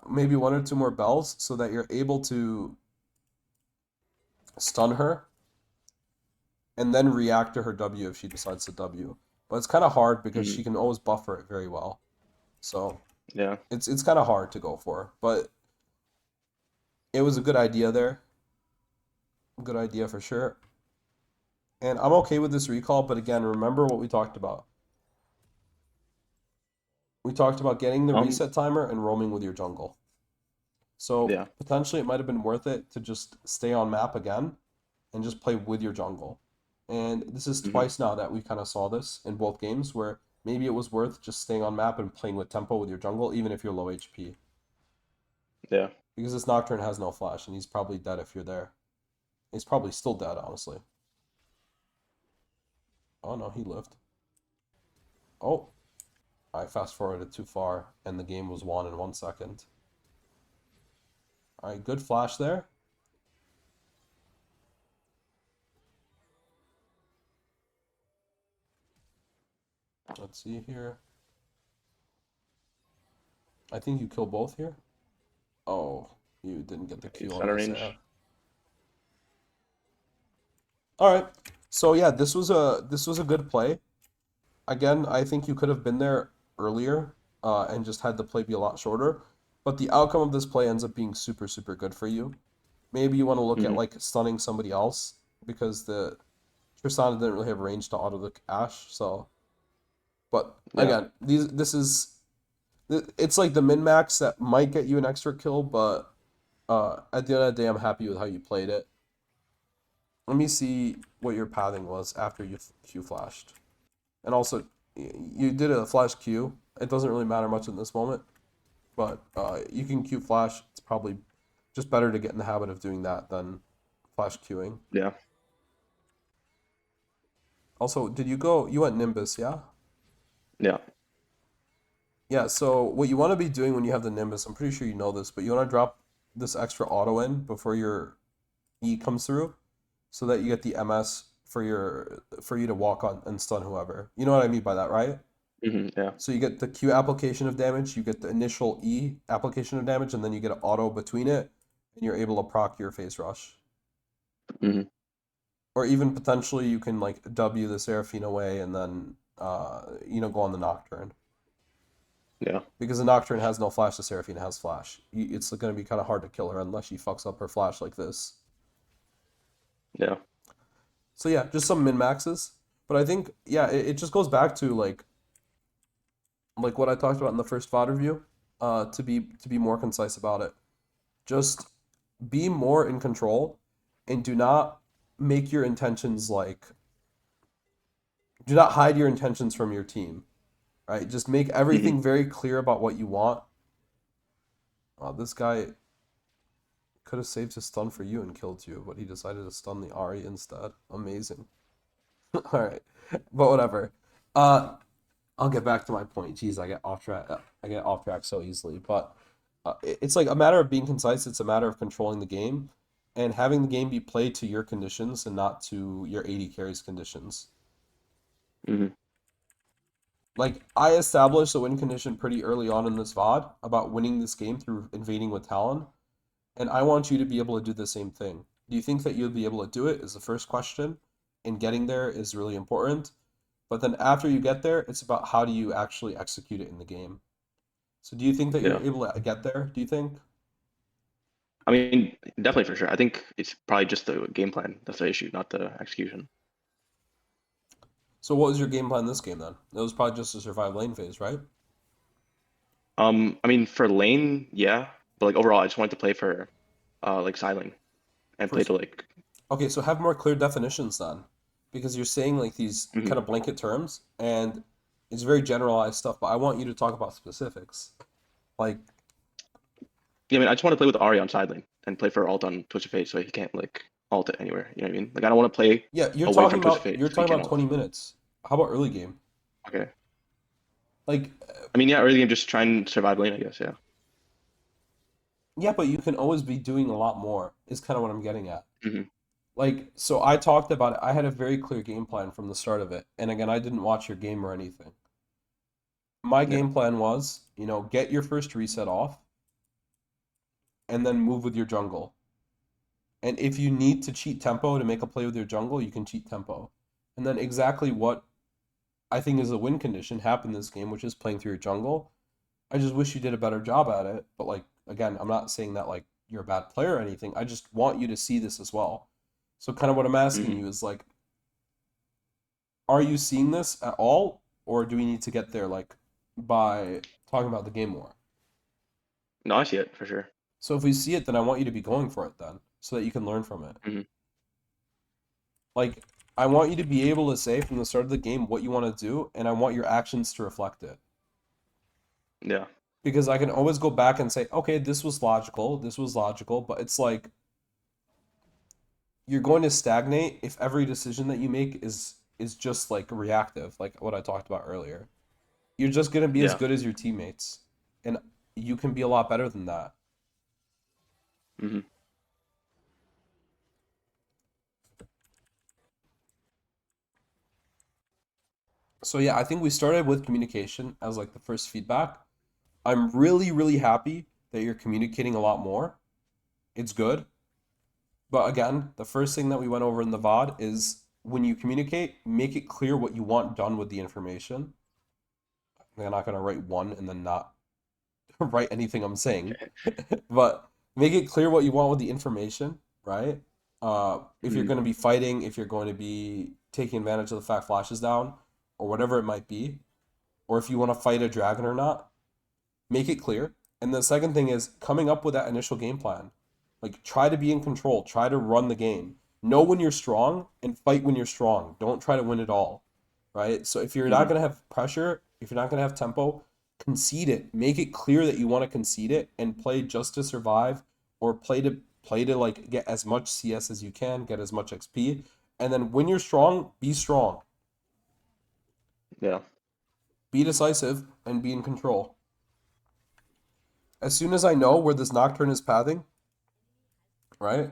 Maybe one or two more bells so that you're able to stun her and then react to her W if she decides to W. But it's kind of hard because Hmm. she can always buffer it very well. So Yeah. it's kind of hard to go for, but it was a good idea there. Good idea for sure. And I'm okay with this recall, but again, remember what we talked about. We talked about getting the Um. reset timer and roaming with your jungle. So Yeah. potentially it might have been worth it to just stay on map again and just play with your jungle. And this is Hmm. twice now that we kind of saw this in both games where maybe it was worth just staying on map and playing with tempo with your jungle, even if you're low HP. Yeah. Because this Nocturne has no flash, and he's probably dead if you're there. He's probably still dead, honestly. Oh no, he lived. Oh, I fast forwarded too far, and the game was won in 1 second. All right, good flash there. Let's see here. I think you kill both here. Oh, you didn't get the Q It's on out of the range. Sarah. All right. So yeah, this was a good play. Again, I think you could have been there earlier, and just had the play be a lot shorter. But the outcome of this play ends up being super, super good for you. Maybe you want to look at Hmm. like stunning somebody else because the Tristana didn't really have range to auto the Ash. So, but Yeah. again, this is it's like the min max that might get you an extra kill, but at the end of the day, I'm happy with how you played it. Let me see what your pathing was after you Q flashed. And also, you did a flash Q. It doesn't really matter much in this moment, but you can Q flash. It's probably just better to get in the habit of doing that than flash queuing. Yeah. Also, did you go? You went Nimbus, yeah? Yeah. Yeah. So what you want to be doing when you have the Nimbus, I'm pretty sure you know this, but you want to drop this extra auto in before your E comes through, so that you get the MS for you to walk on and stun whoever. You know what I mean by that, right? Yeah. So you get the Q application of damage, you get the initial E application of damage, and then you get an auto between it, and you're able to proc your face rush. Hmm. Or even potentially you can like W the Seraphine away and then go on the Nocturne. Yeah. Because the Nocturne has no flash, the Seraphine has flash. It's going to be kind of hard to kill her unless she fucks up her flash like this. Yeah. So yeah, just some min maxes. But I think yeah, it just goes back to like what I talked about in the first VOD review. To be more concise about it. Just be more in control and make your intentions like do not hide your intentions from your team, right? Just make Hmm. everything very clear about what you want. This guy could have saved his stun for you and killed you, but he decided to stun the Ari instead. Amazing. All right, but whatever. Uh, I'll get back to my point. Jeez, I get off track. I get off track so easily. But it's like a matter of being concise. It's a matter of controlling the game and having the game be played to your conditions and not to your 80 carries conditions. Hmm. Like I established a win condition pretty early on in this VOD about winning this game through invading with Talon, and I want you to be able to do the same thing. Do you think that you'll be able to do it? Is the first question, and getting there is really important. But then after you get there, it's about how do you actually execute it in the game. So do you think that you're Yeah. able to get there? Do you think? I mean, definitely for sure. I think it's probably just the game plan that's the issue, not the execution. So what was your game plan this game then? It was probably just to survive lane phase, right? I mean, for lane, yeah, but like overall, I just wanted to play for like side lane and play First, to like. okay, so have more clear definitions then, because you're saying like these Hmm. kind of blanket terms, and it's very generalized stuff. But I want you to talk about specifics. Like, Yeah, I mean, I just want to play with Ari on side lane and play for ult on Twisted Fate so he can't like ult it anywhere. You know what I mean? Like, I don't want to play yeah, away from Twisted you're Fate so he talking can't about ult. 20 minutes. How about early game? Okay. Like, I mean, yeah, early game just try and survive lane, I guess. Yeah. yeah, but you can always be doing a lot more. Is kind of what I'm getting at. Hmm. Like, so I talked about it. I had a very clear game plan from the start of it. And again, I didn't watch your game or anything. My Yeah. game plan was, get your first reset off and then move with your jungle. And if you need to cheat tempo to make a play with your jungle, you can cheat tempo. And then exactly what I think is a win condition happened this game, which is playing through your jungle. I just wish you did a better job at it. But like again, I'm not saying that like you're a bad player or anything. I just want you to see this as well. So kind of what I'm asking Hmm. you is like, are you seeing this at all, or do we need to get there like by talking about the game more? No, I see it for sure. So if we see it, then I want you to be going for it then, so that you can learn from it. Hmm. Like I want you to be able to say from the start of the game what you want to do, and I want your actions to reflect it. Yeah. because I can always go back and say, okay, this was logical, but it's like you're going to stagnate if every decision that you make is just like reactive, like what I talked about earlier. You're just going to be as Yeah. good as your teammates, and you can be a lot better than that. Hmm. So yeah, I think we started with communication as like the first feedback. I'm really, really happy that you're communicating a lot more. It's good. But again, the first thing that we went over in the VOD is when you communicate, make it clear what you want done with the information. I'm not gonna write one and then not write anything I'm saying, but make it clear what you want with the information, right? If you're Hmm. going to be fighting, if you're going to be taking advantage of the fact Flash is down, or whatever it might be, or if you want to fight a dragon or not, make it clear. And the second thing is coming up with that initial game plan. Like try to be in control, try to run the game. Know when you're strong and fight when you're strong. Don't try to win it all. Right? So if you're not Hmm. going to have pressure, if you're not going to have tempo, concede it. Make it clear that you want to concede it and play just to survive or play to like get as much CS as you can, get as much XP. And then when you're strong, be strong. Yeah. Be decisive and be in control. As soon as I know where this Nocturne is pathing, right?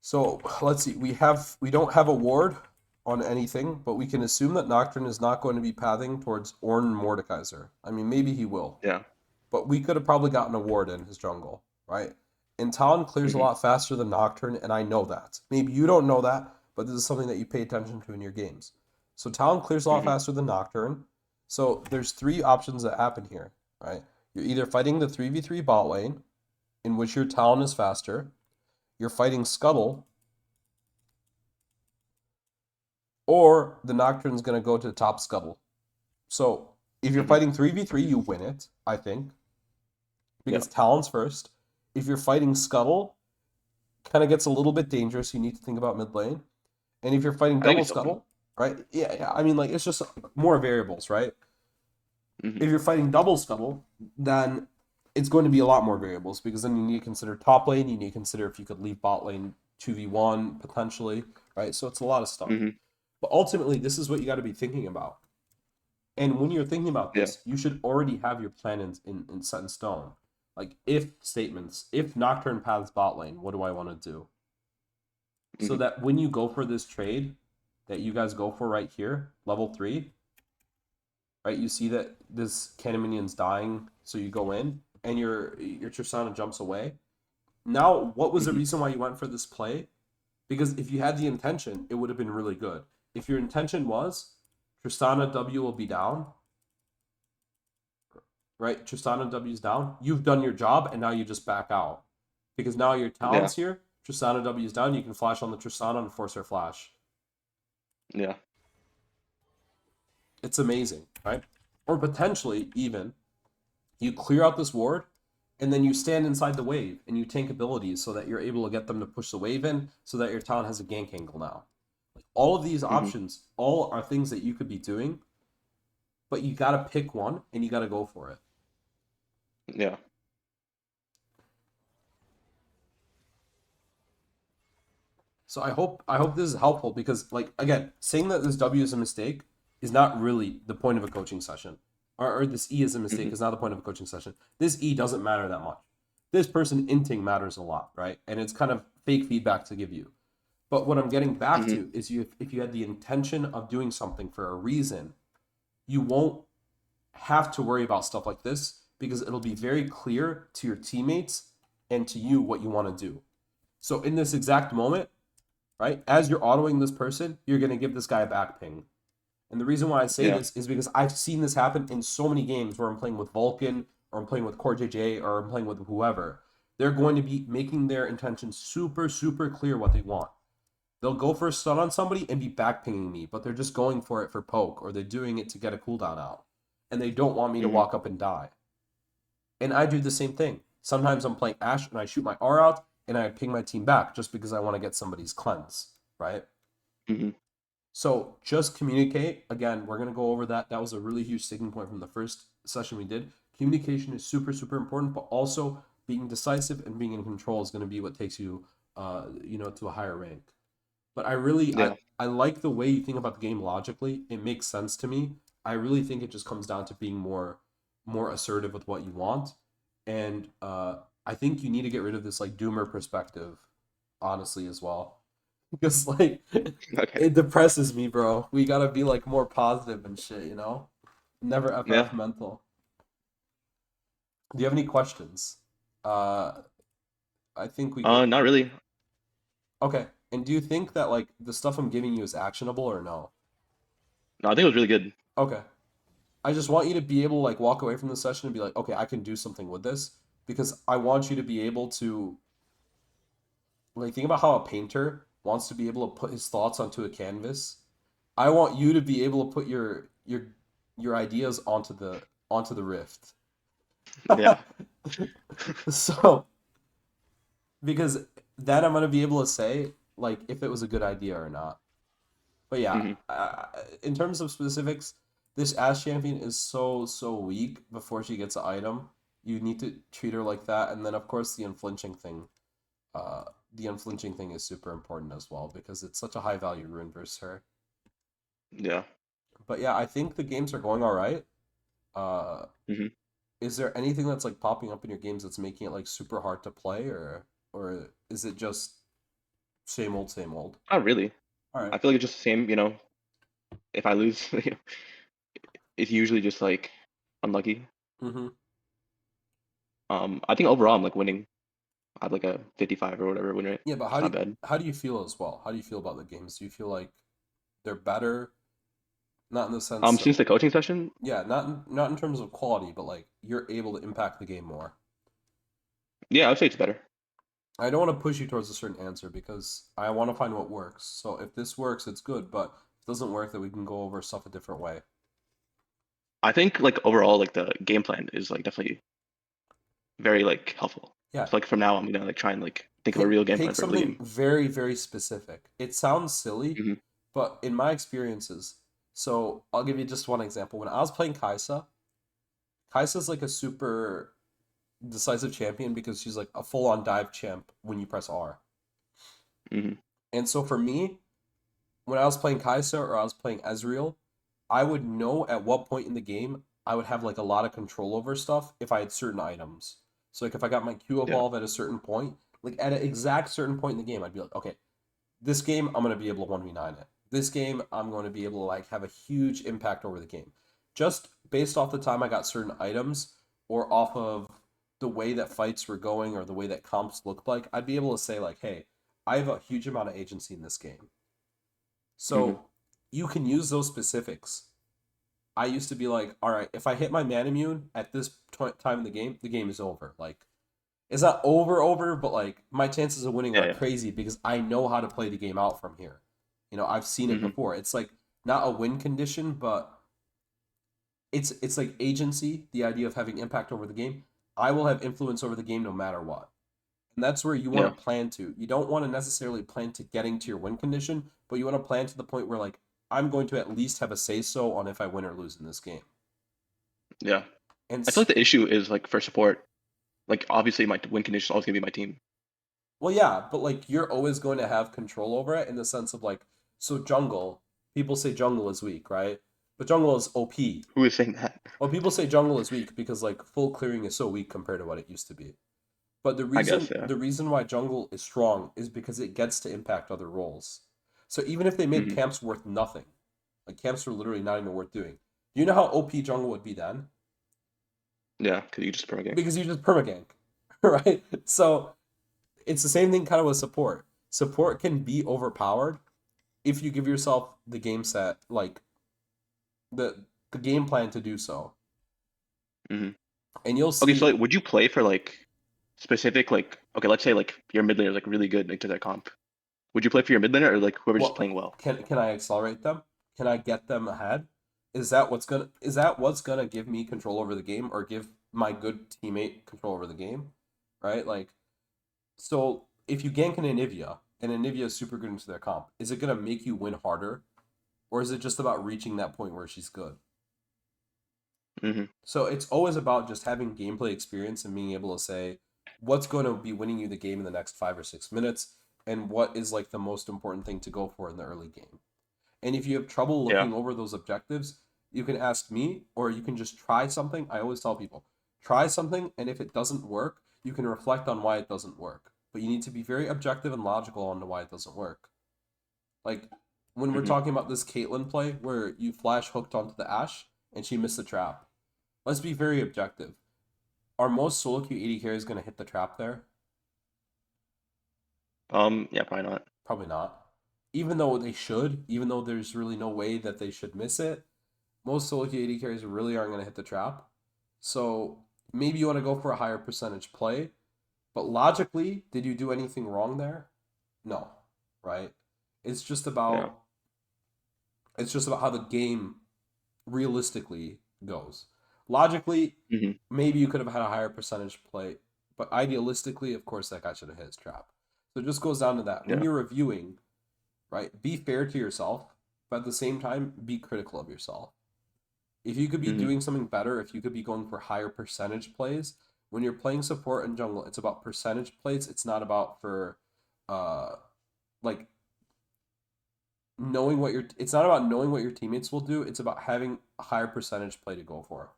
So let's see. We don't have a ward on anything, but we can assume that Nocturne is not going to be pathing towards Ornn Mordekaiser. I mean, maybe he will, Yeah. but we could have probably gotten a ward in his jungle, right? And Talon clears a Hmm. lot faster than Nocturne, and I know that. Maybe you don't know that, but this is something that you pay attention to in your games. So Talon clears a lot Hmm. faster than Nocturne. So there's three options that happen here, right? You're either fighting the 3v3 bot lane, in which your Talon is faster, you're fighting Scuttle, or the Nocturne's going to go to top Scuttle. So if you're Hmm. fighting 3v3, you win it, I think, Yeah. because Talon's first. If you're fighting Scuttle, kind of gets a little bit dangerous. You need to think about mid lane. And if you're fighting I think we double still win. Scuttle, right? Yeah, yeah. I mean, like, it's just more variables, right? Hmm. If you're fighting double Scuttle, then it's going to be a lot more variables because then you need to consider top lane. You need to consider if you could leave bot lane 2v1 potentially, right? So it's a lot of stuff. Hmm. But ultimately, this is what you got to be thinking about. And when you're thinking about Yeah. this, you should already have your plan in set in stone. Like if statements, if Nocturne paths bot lane, what do I want to do? So Hmm. that when you go for this trade that you guys go for right here, level 3, right? You see that this cannon minion's dying, so you go in and your Tristana jumps away. Now, what was the Hmm. reason why you went for this play? Because if you had the intention, it would have been really good. If your intention was Tristana W will be down, right? Tristana W's down. You've done your job, and now you just back out because now your Yeah. talent's here. Tristana W's down. You can flash on the Tristana and force her flash. Yeah. It's amazing, right? Or potentially even you clear out this ward, and then you stand inside the wave and you tank abilities so that you're able to get them to push the wave in, so that your talent has a gank angle now. Like all of these Hmm. options, all are things that you could be doing, but you got to pick one and you got to go for it. Yeah. So I hope this is helpful because like again, saying that this W is a mistake is not really the point of a coaching session. Or this E is a mistake Hmm. is not the point of a coaching session. This E doesn't matter that much. This person inting matters a lot, right? And it's kind of fake feedback to give you. But what I'm getting back Hmm. to is if you had the intention of doing something for a reason, you won't have to worry about stuff like this because it'll be very clear to your teammates and to you what you want to do. So in this exact moment, right? As you're autoing this person, you're going to give this guy a back ping. And the reason why I say Yeah. this is because I've seen this happen in so many games where I'm playing with Vulcan or I'm playing with Core JJ or I'm playing with whoever. They're going to be making their intentions super, super clear what they want. They'll go for a stun on somebody and be back pinging me, but they're just going for it for poke or they're doing it to get a cooldown out. And they don't want me to Hmm. walk up and die. And I do the same thing. Sometimes I'm playing Ashe and I shoot my R out and I ping my team back just because I want to get somebody's cleanse, right? Hmm. So just communicate. Again, we're going to go over that. That was a really huge sticking point from the first session we did. Communication is super, super important, but also being decisive and being in control is going to be what takes you, to a higher rank. But I really, Yeah. I like the way you think about the game logically. It makes sense to me. I really think it just comes down to being more assertive with what you want, and I think you need to get rid of this like doomer perspective, honestly, as well, because like Okay. it depresses me, bro. We gotta be like more positive and shit, Never Yeah. FF mental. Do you have any questions? Uh, I think we could. Not really. Okay. And do you think that like the stuff I'm giving you is actionable or no? No, I think it was really good. Okay. I just want you to be able to like walk away from the session and be like, okay, I can do something with this because I want you to be able to like think about how a painter wants to be able to put his thoughts onto a canvas. I want you to be able to put your ideas onto the rift. Yeah. So, because then I'm gonna be able to say like if it was a good idea or not. But yeah, hmm in terms of specifics, this Ash champion is so weak before she gets an item. You need to treat her like that, and then of course the unflinching thing. Uh, the unflinching thing is super important as well because it's such a high value rune versus her. Yeah. But yeah, I think the games are going all right. Uh, hmm is there anything that's like popping up in your games that's making it like super hard to play, or is it just same old, same old? Not really. All right. I feel like it's just the same. If I lose, it's usually just like unlucky. Mm-hmm. I think overall I'm like winning. I have like a 55 or whatever win rate. Yeah, but It's not bad. how do you feel as well? How do you feel about the games? Do you feel like they're better? Not in the sense of, Since the coaching session, yeah, not in terms of quality, but like you're able to impact the game more. yeah, I would say it's better. I don't want to push you towards a certain answer because I want to find what works. So if this works, it's good, but if it doesn't work, then we can go over stuff a different way. I think like overall like the game plan is like definitely very like helpful. Yeah, So like from now I'm gonna like try and like think of a pick real game plan pick for every something game. very, very specific. It sounds silly, hmm but in my experiences, so I'll give you just one example. When I was playing Kaisa, Kaisa's like a super decisive champion because she's like a full on dive champ when you press R. hmm And so for me, when I was playing Kaisa or I was playing Ezreal, I would know at what point in the game I would have like a lot of control over stuff if I had certain items. So like if I got my Q Yeah. evolve at a certain point, like at an exact certain point in the game, I'd be like, okay, this game I'm gonna be able to 1v9 it. This game I'm going to be able to like have a huge impact over the game. Just based off the time I got certain items or off of the way that fights were going or the way that comps looked like, I'd be able to say like, hey, I have a huge amount of agency in this game. hmm So you can use those specifics. I used to be like, all right, if I hit my man immune at this time in the game is over. Like, it's not over, but like my chances of winning Yeah, are yeah. crazy because I know how to play the game out from here. I've seen it hmm before. It's like not a win condition, but it's like agency, the idea of having impact over the game. I will have influence over the game no matter what. And that's where you want Yeah. to plan to. You don't want to necessarily plan to getting to your win condition, but you want to plan to the point where like I'm going to at least have a say so on if I win or lose in this game. Yeah. And I feel like the issue is like for support, like obviously my win condition is always gonna be my team. well, yeah, but like you're always going to have control over it in the sense of like so jungle, people say jungle is weak, right? But jungle is OP. Who is saying that? Well, people say jungle is weak because like full clearing is so weak compared to what it used to be. But the I guess, reason yeah. the reason why jungle is strong is because it gets to impact other roles. So even if they made hmm camps worth nothing, like camps are literally not even worth doing. Do you know how OP jungle would be then? Yeah, because you just pro gank. Because you just permagank, right? So it's the same thing kind of with support. Support can be overpowered if you give yourself the game set, like the game plan to do so. hmm And you'll Okay, so see. like, would you play for like specific like okay, let's say like your mid laner is like really good like to their comp. Would you play for your mid laner or like whoever's just What playing well? can I accelerate them? Can I get them ahead? Is that what's gonna give me control over the game or give my good teammate control over the game? Right? Like so if you gank an Anivia and Anivia is super good into their comp, is it gonna make you win harder? Or is it just about reaching that point where she's good? Hmm. So it's always about just having gameplay experience and being able to say what's going to be winning you the game in the next 5 or 6 minutes and what is like the most important thing to go for in the early game. And if you have trouble Yeah. looking over those objectives, you can ask me or you can just try something. I always tell people try something, and if it doesn't work, you can reflect on why it doesn't work. But you need to be very objective and logical on why it doesn't work. Like when we're Hmm. talking about this Caitlyn play where you flash hooked onto the Ash and she missed the trap. Let's be very objective. Are most solo queue AD carries going to hit the trap there? Yeah, probably not. Probably not. Even though they should, even though there's really no way that they should miss it, most solo queue AD carries really aren't going to hit the trap. So maybe you want to go for a higher percentage play, but logically, did you do anything wrong there? No, right? It's just Yeah. about it's just about how the game realistically goes. Logically, Hmm. maybe you could have had a higher percentage play, but idealistically, of course, that guy should have hit his trap. So it just goes down to that. When Yeah. you're reviewing, right, be fair to yourself, but at the same time, be critical of yourself. If you could be Hmm. doing something better, if you could be going for higher percentage plays, when you're playing support and jungle, it's about percentage plays. It's not about for uh like knowing what your it's not about knowing what your teammates will do. It's about having a higher percentage play to go for.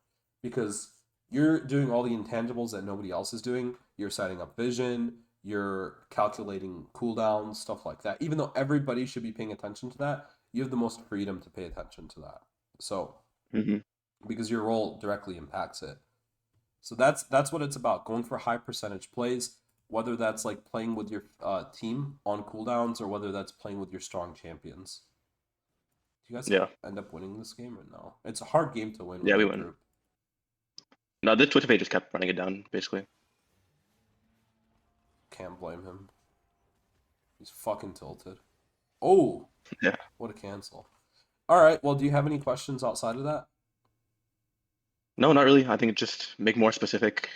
Because you're doing all the intangibles that nobody else is doing. You're setting up vision, you're calculating cooldowns, stuff like that. Even though everybody should be paying attention to that, you have the most freedom to pay attention to that. So, Hmm. because your role directly impacts it. So that's what it's about. Going for high percentage plays, whether that's like playing with your team on cooldowns or whether that's playing with your strong champions. Do you guys Yeah. end up winning this game or no? It's a hard game to win with Yeah, we that win. group. No, this Twitter page just kept running it down, basically. Can't blame him. He's fucking tilted. Oh, Yeah. what a cancel. All right. Well, do you have any questions outside of that? No, not really. I think just make more specific,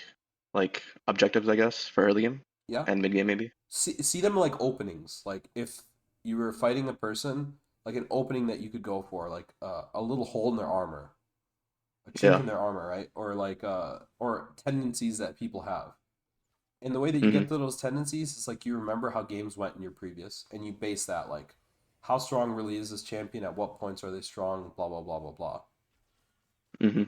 like objectives, I guess, for early game Yeah. and mid game maybe. See them like openings. Like if you were fighting a person, like an opening that you could go for, like a little hole in their armor, a chink Yeah. in their armor, right? Or like or tendencies that people have. And the way that you Hmm. get to those tendencies is like you remember how games went in your previous, and you base that like how strong really is this champion? At what points are they strong? Blah blah blah blah blah. Hmm.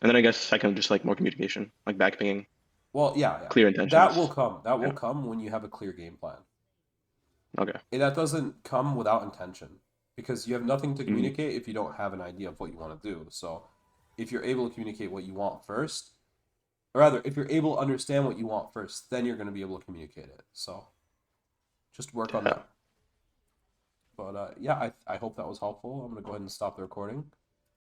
And then I guess second, just like more communication, like backpinging, Well, yeah, yeah. clear That will intentions. come. That will Yeah. come when you have a clear game plan. Okay. That doesn't come without intention because you have nothing to Hmm. communicate if you don't have an idea of what you want to do. So, if you're able to communicate what you want first, or rather, if you're able to understand what you want first, then you're going to be able to communicate it. So, just work on Yeah. that. But yeah, I hope that was helpful. I'm going to go ahead and stop the recording.